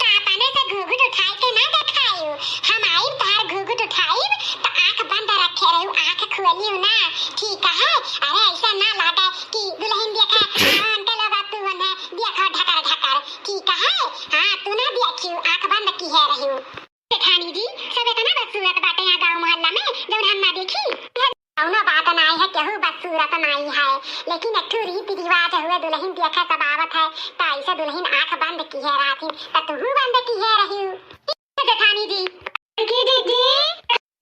तापाने से घूंघट उठाई के ना देखायू। हम आई तार घूंघट उठाई तो आंख बंद रखे रहू, आंख खोलियो ना, ठीक है। अरे ऐसा ना लागे कि दुल्हन देखा उनके लोग तू ने देखो ढकर ढकर, ठीक है। हां तू ना देखियो, आंख बंद की है रहू। जेठानी जी सबे तना बसूरत बाटे यहाँ गांव मोहल्ला में जब हम ना देखी कौनो बात नाई है, केहू बसूरत नाई है, लेकिन एक रीति रिवाज हुए दुल्हन देखा सब आवत है तो ऐसे दुल्हन आंख बंद की है राती तो तू बंद की है रही। जेठानी जी जी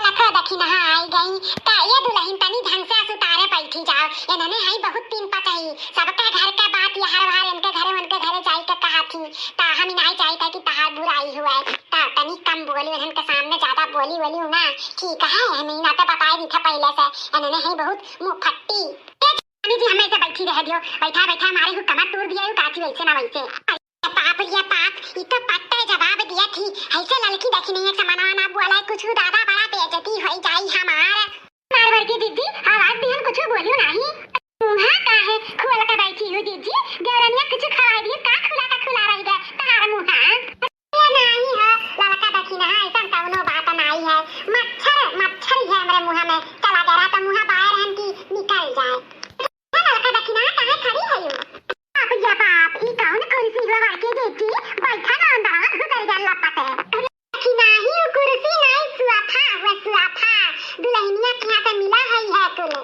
लखो देखी नहा आई गई ता ये दुल्हन तनी ढंग से सुतारे बैठी जाओ, इन्होंने है बहुत तीन पतई सबका घर का बात ये हर बार इनके घरे जाई के कहा थी ता हम नहीं चाहता कि तहार बुराई हुआ ता तनी कम बोली, इनके सामने ज्यादा बोली ना, ठीक है। हम ना तो बताई दी था पहले से, इन्होंने है बहुत मुंह फट्टी। जी हमें से बैठी रह दियो, बैठा बैठा हमारे को कमर तोड़ दिया काची वैसे ना वैसे। पाप ये पाप इतना पट्टे जवाब दिया थी, ऐसे लड़की देखी नहीं है समाना ना बोला कुछ दादा बड़ा बेइज्जती होई जाई हमार मार की दीदी आवाज दिहन कुछ बोलियो नहीं। मुंहा का है खोल के बैठी हो दीदी, गौरनिया कुछ खवा दिए का खुला रह गया तार मुंहा नहीं है। लड़का देखी ना ऐसा कौनो बात नहीं है, मच्छर है हमारे मुंह में चला गया तो मुंह बाहर रहन की निकल जाए। लड़का देखी ना कहां खड़ी है यू आप या बाप ई कौन कुर्सी लगा के देती बैठा ना अंदर उतर जा लपटे देखी नहीं कुर्सी नहीं सुआफा दुल्हनिया के हाथ मिला है तुले।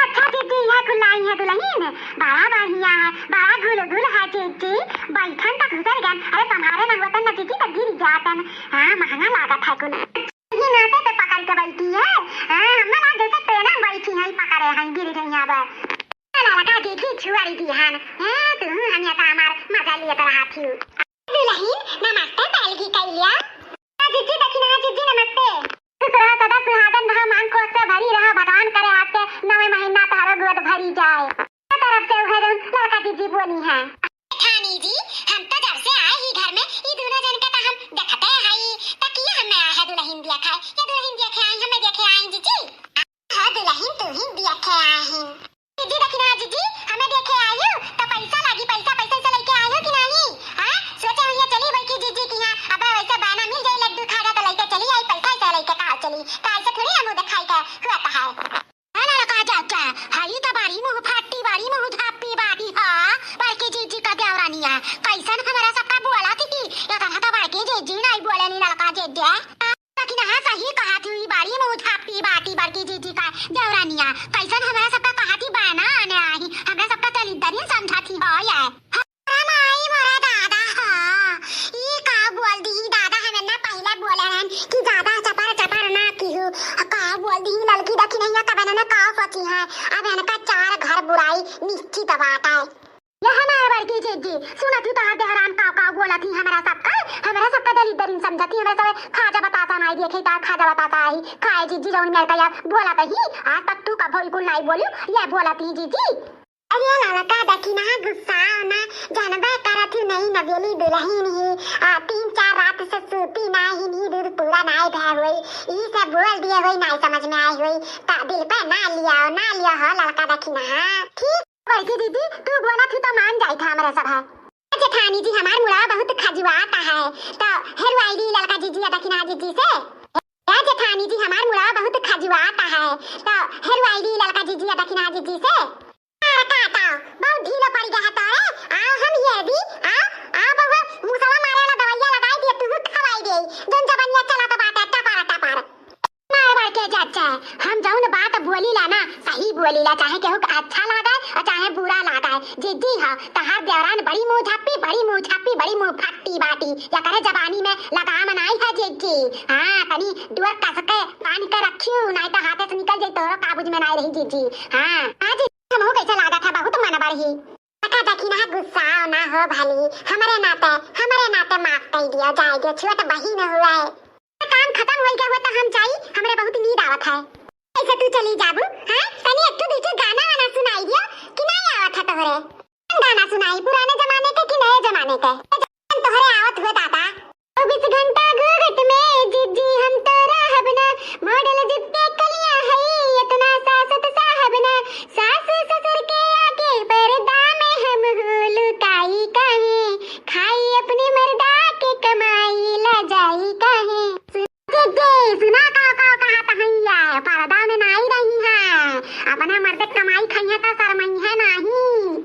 अच्छा दीदी है कुलाई है दुल्हन बड़ा बढ़िया है, बड़ा गुल है दीदी, बैठन तक उतर गन। अरे तुम्हारे ना होतन ना दीदी तो गिर जातन। हां महंगा लागत है कुल ये नाते पे पकड़ के बैठी है। हां हम ना जैसे पेना बैठी है पकड़े हैं गिर गई यहां लड़का देखी छुआरी दी हन तू हम या हमार मजा लिए रहा थी। दुल्हन नमस्ते पहलगी कैलिया जीजी दक्षिणा जीजी नमस्ते। सुरा सदा सुहागन रहा मान को से भरी रहा भगवान करे आपके नवे महीना तारा गोद भरी जाए तरफ से उहे लड़का जीजी बोली है। ठानी जी हम तो जब से आए ही घर में ये दोनों जन के तो हम देखते हैं तकिया हमें आया है दुल्हन देखा ये दुल्हन देखे आई हमें देखे आई जीजी। हां दुल्हन तू ही देखे आई हैं जीजी दक्षिणा जीजी हमें देखे आयु तो पैसा लगी पैसा से लेके आयु कि नहीं। हां सोचे हुए चली बैठी जीजी की हां अब वैसे बाना मिल जाए लड्डू खा तो लेके चली आई पैसा से लेके का चली तो ऐसे थोड़ी हम दिखाई का हुआ है। हां लड़का चाचा हाई तो बारी मुंह फाटी बारी मुंह झापी बारी हां बाकी जीजी का देवरानिया कैसन हमारा सबका बोला थी कि या कहा था बाकी जीजी नहीं बोले नहीं लड़का जेद्या लेकिन हां सही कहा थी बारी मुंह झापी बाटी बाकी जीजी का देवरानिया कैसन हमारा सबका कहा थी बाना आने आई हमरा सबका तली दरिन समझा थी हो या माई मोरा दादा हां ई का बोल दी दादा हमें ना पहले बोले रहन कि ज्यादा चपर ना की हो का बोल दी लड़की देखी नहीं का बना का सोची है अब इनका चार घर बुराई निश्चित बात है। यह हमारे बड़की जीजी सुना तू तार देहरान का बोला थी हमारा सबका दली दरिन समझा थी हमारा सब खाजा बतासा नहीं देखे ता खाजा बतासा आई खाए जीजी जौन मेरे का बोला तही आज तक तू कब बिल्कुल नहीं बोलियो ये बोला थी जीजी। अरे लड़का देखी ना गुस्सा ना जानबा करा थी नहीं नवेली दुल्हन ही 3-4 रात से सूती नहीं नींद पूरा नहीं भय हुई ई सब बोल दिए हुई नहीं समझ में आई हुई ता दिल पे ना लिया हो लड़का देखी ना ठीक वैसे दीदी तू बोला थी तो मान जाई था हमारा सब है। जेठानी जी हमार मुड़ा बहुत खजुआता है तो हेरवाई लड़का जीजी दक्षिणा जीजी से जेठानी जी हमार मुड़ा बहुत खजुआता है तो हेरवाई लड़का जीजी दक्षिणा जीजी से बहुत ढीला पड़ गया तारे आओ हम ये भी आओ बाबा मुसवा मारे वाला दवाइयां लगाई दिए तू खवाई दे जोन जबानिया चला तो बात टपार मार के चाचा हम जाऊं बात बोली ला ना सही बोली ला चाहे केहू अच्छा लगा और चाहे बुरा लगा जीजी हां तहार देवरान बड़ी मुंह झापी बड़ी मुंह फट्टी बाटी या करे जबानी में लगाम नहीं है जीजी। हां तनी दुआ कस के कान के रखियो नहीं तो हाथ से निकल जाए तो काबूज में नहीं रही जीजी। हां आज हमो कैसा लगा था बहुत मन बढ़ी का देखी ना गुस्सा ना हो भली हमारे नाते माफ कर दिया जाएगा छोटा बहिन हुआ है काम खत्म हो गया तो हम जाई हमरे बहुत नींद आवत है ऐसे तू चली जाबू। हां तनी एक तो गाना वाना सुनाई दियो कि नहीं आवत है तोहरे गाना सुनाई पुराने जमाने के कि नए जमाने के तोहरे आवत हुए दादा 24 घंटा घूघट में जीजी हम तो रहब ना मॉडल जितने कलियां है इतना सासत साहब ना सास ससुर के आगे पर्दा में हम लुकाई कहीं खाई अपने मर्दा के शर्मई है नहीं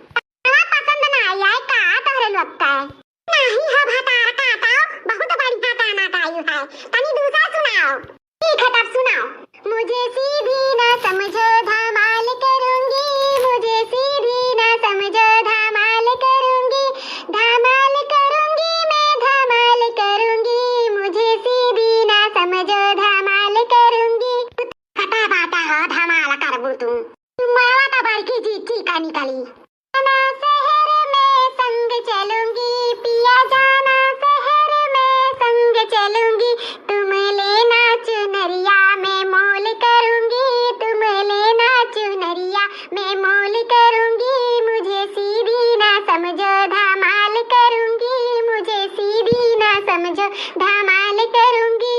पसंद नहीं आए का तोहरे लगता है नहीं हो भतार का बताओ बहुत बढ़िया गाना गायु है तनी दूसरा सुनाओ ठीक है तब सुनाओ मुझे सीधी ना समझो धमाल करूंगी मुझे सीधी ना समझो धमाल करूंगी मैं धमाल करूंगी मुझे सीधी ना समझो धमाल करूंगी कटा बाटा हो धमाल करबू तुम मावा तो बड़की जी का निकली जाना शहर में संग चलूंगी पिया जाना शहर में संग चलूंगी तुम लेना चुनरिया मैं मोल करूंगी तुम लेना चुनरिया मैं मोल करूंगी मुझे सीधी ना समझो धमाल करूंगी मुझे सीधी ना समझो धमाल करूंगी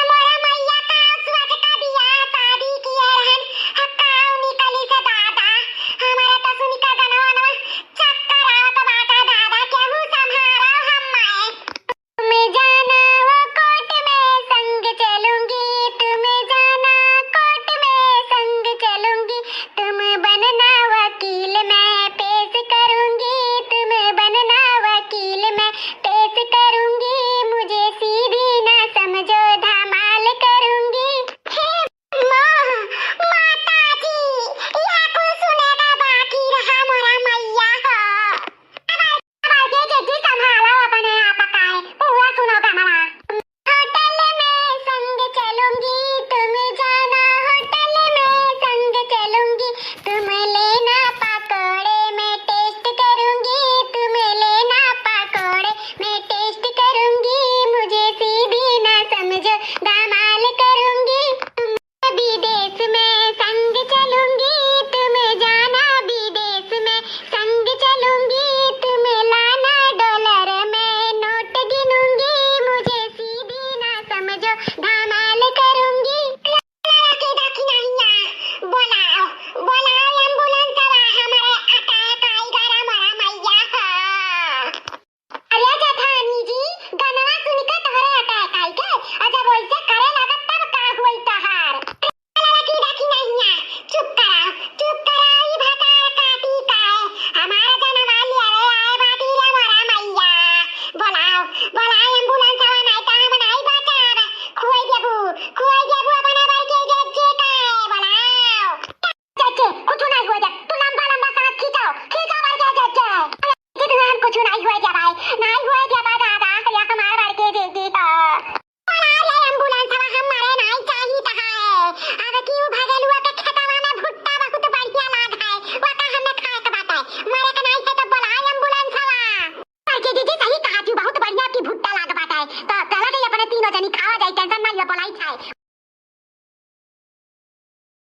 मोरा मैया का स्वाद का दिया शादी किए रहन हक्काऊ निकली से दादा हमारा तो सुनी का गनवा चक्कर आवत बाटा दादा केहू संभारो हम्माए तुम जाना वो कोर्ट में संग चलूंगी तुम जाना कोर्ट में संग चलूंगी तुम बनना वकील मैं पेश करूंगी तुम बनना वकील मैं पेश करूंगी मुझे सीधी ना समझो धमाल करूंगी हे माता जी यह कुछ सुनेगा बाकी रहा मोरा मैया हो अब जी संभालो अपने आप का है पूरा सुनो कमरा होटल में संग चलूंगी तुम जाना होटल में संग चलूंगी तुम लेना पकोड़े मैं टेस्ट करूंगी तुम लेना पकोड़े मैं टेस्ट करूंगी मुझे सीधी ना समझो धमाल करूंगी विदेश में संग चलूंगी तुम जाना विदेश में संग चलूंगी तुम लाना डॉलर में नोट गिनूंगी मुझे सीधी ना समझो धमाल करूंगी बोलाओ बोलाओ एम्बुलेंस वाला हमारे अटैक आई गरा मोरा मैया अरे जेठानी जी गनवा सुन के तोहरे अटैक आई के अजब वैसे करे लागत तब का हुई तहार चुप कराओ ई भतार काटी का हमारा जनवा ले आए बाटी ले मोरा मैया बोलाओ एम्बुलेंस वाला नहीं तो हम नहीं बचाब खुई देबू अपने बड़के जे का बोलाओ चचे कुछ नहीं हो जा तू लंबा सांस खींचो बड़के जे तुम्हें कुछ नहीं हो जा भाई नहीं हो जा दादा या हमारे बड़के जे का एम्बुलेंस वाला हमारे नहीं चाहिए तहां अब क्यों भगलुआ के खेतवा में भुट्टा बहुत बढ़िया लाग है वाका हमें खाए के बात है मरे के नहीं है तो बुलाओ एम्बुलेंस वाला जी सही कहा तू बहुत बढ़िया की भुट्टा लाग बात है तो चला गई अपने तीनों जनी खावा जाए टेंशन ना लियो बुलाई खाए